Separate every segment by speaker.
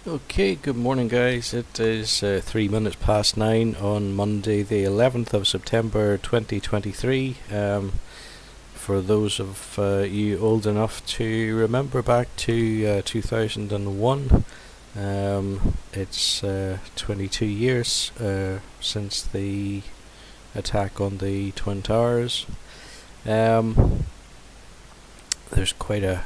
Speaker 1: Okay, good morning, guys. It is 3 minutes past 9 on Monday, the 11th of September 2023. For those of you old enough to remember back to 2001, it's 22 years since the attack on the Twin Towers. There's quite a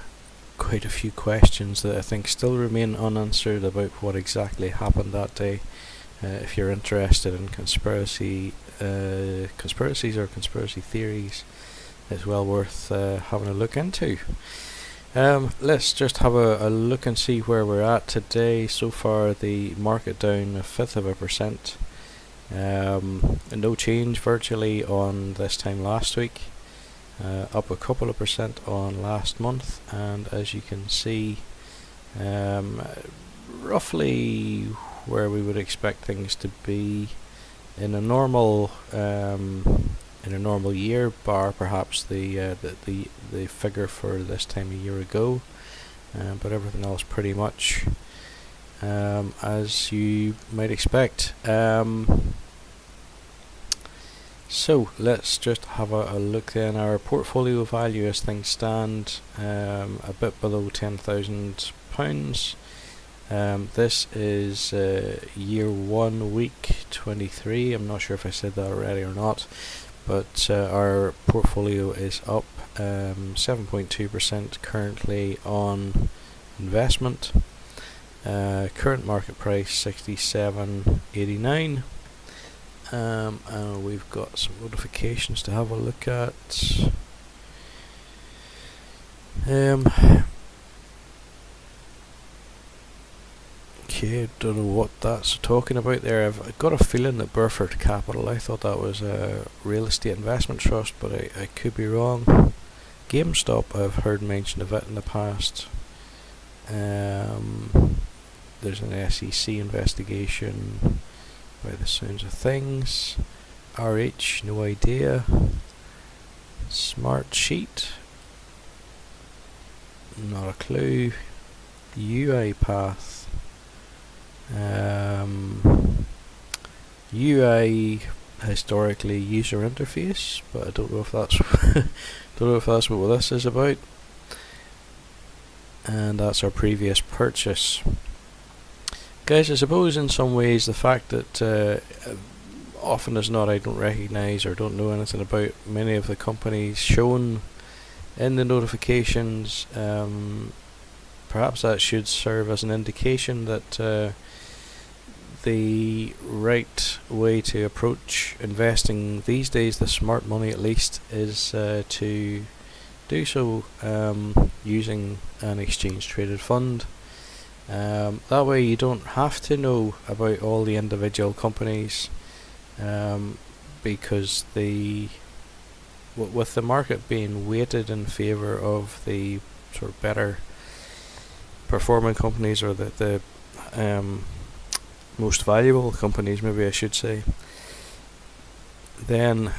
Speaker 1: few questions that I think still remain unanswered about what exactly happened that day. If you're interested in conspiracies or conspiracy theories, it's well worth having a look into. Let's just have a look and see where we're at today. So far, the market down 0.5%. No change virtually on this time last week. Up a couple of percent on last month, and as you can see, roughly where we would expect things to be in a normal year, bar perhaps the figure for this time a year ago, but everything else pretty much as you might expect. So let's just have a look then. Our portfolio value as things stand, a bit below £10,000. This is year 1, week 23. I'm not sure if I said that already or not, but our portfolio is up 7.2% currently on investment. Current market price 67.89. And we've got some notifications to have a look at. Okay, don't know what that's talking about there. I've got a feeling that Burford Capital, I thought that was a real estate investment trust, but I could be wrong. GameStop, I've heard mention of it in the past. There's an SEC investigation by the sounds of things. RH, no idea. Smart Sheet, not a clue. UiPath, UI historically user interface, but I don't know if that's what this is about. And that's our previous purchase. Guys, I suppose in some ways the fact that often as not I don't recognise or don't know anything about many of the companies shown in the notifications, perhaps that should serve as an indication that the right way to approach investing these days, the smart money at least, is to do so using an exchange traded fund. That way you don't have to know about all the individual companies, because with the market being weighted in favour of the sort of better performing companies, or the most valuable companies, maybe I should say, then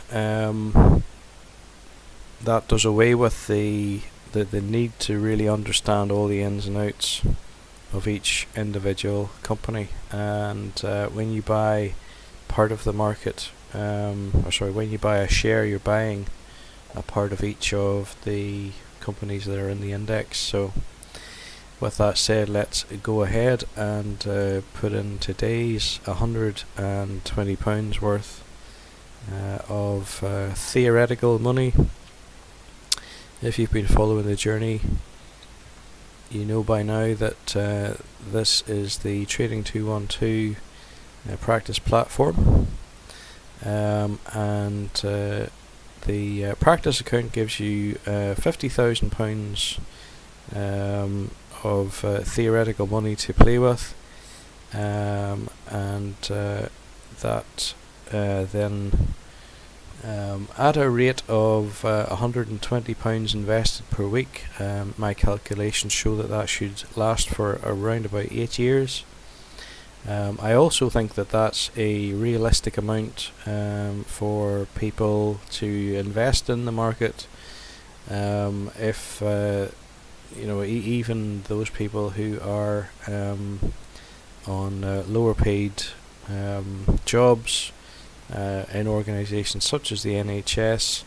Speaker 1: that does away with the need to really understand all the ins and outs of each individual company. And when you buy part of the market, when you buy a share, you're buying a part of each of the companies that are in the index. So with that said, let's go ahead and put in today's £120 worth of theoretical money. If you've been following the journey, you know by now that this is the Trading 212 practice platform, and the practice account gives you £50,000 of theoretical money to play with, and that then at a rate of £120 invested per week, my calculations show that should last for around about 8 years. I also think that that's a realistic amount for people to invest in the market. If even those people who are on lower paid jobs in organisations such as the NHS.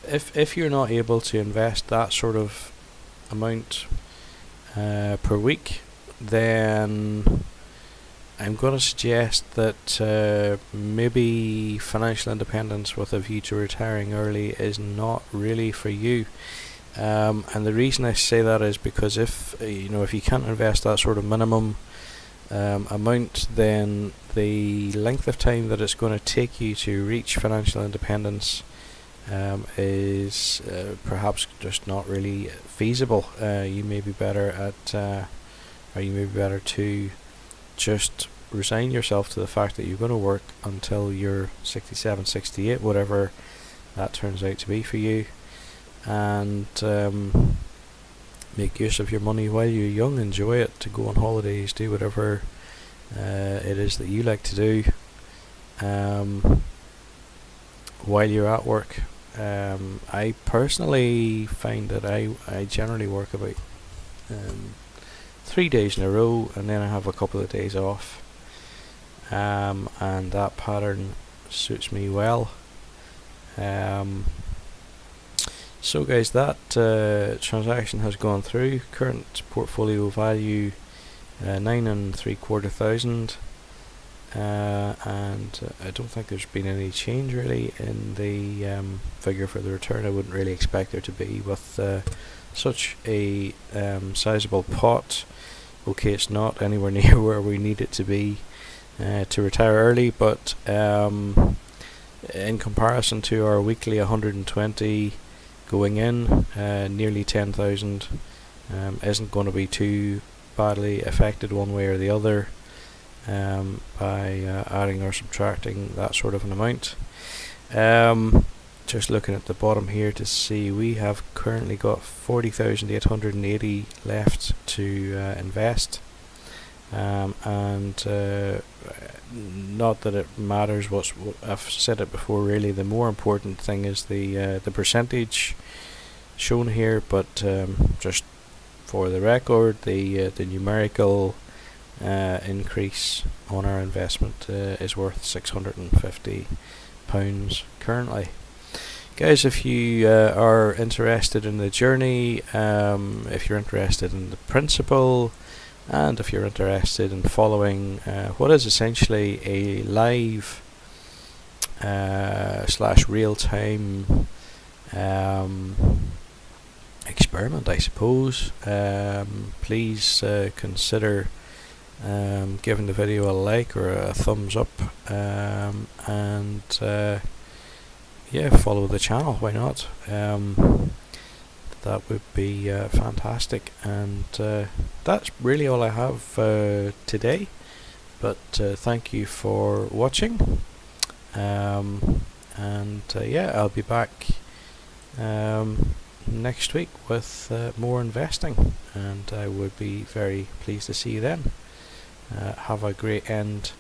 Speaker 1: If you're not able to invest that sort of amount per week, then I'm going to suggest that maybe financial independence with a view to retiring early is not really for you. And the reason I say that is because if you can't invest that sort of minimum amount, then the length of time that it's going to take you to reach financial independence is perhaps just not really feasible. You may be better to just resign yourself to the fact that you're going to work until you're 67, 68, whatever that turns out to be for you, and make use of your money while you're young. Enjoy it, to go on holidays, do whatever it is that you like to do while you're at work. I personally find that I generally work about 3 days in a row, and then I have a couple of days off, and that pattern suits me well. So guys, that transaction has gone through. Current portfolio value 9,3/4 thousand, and I don't think there's been any change really in the figure for the return. I wouldn't really expect there to be with such a sizable pot. Okay, it's not anywhere near where we need it to be to retire early, but in comparison to our weekly 120 going in, nearly 10,000 isn't going to be too badly affected one way or the other by adding or subtracting that sort of an amount. Just looking at the bottom here to see, we have currently got 40,880 left to invest, and not that it matters I've said it before, really the more important thing is the percentage shown here, but just for the record, the numerical increase on our investment is worth £650 currently. Guys, if you are interested in the journey, if you're interested in the principle, and if you're interested in following what is essentially a live / real-time experiment, I suppose, please consider giving the video a like or a thumbs up, and follow the channel. Why not? That would be fantastic. And that's really all I have today. But thank you for watching. I'll be back next week with more investing, and I would be very pleased to see you then. Have a great end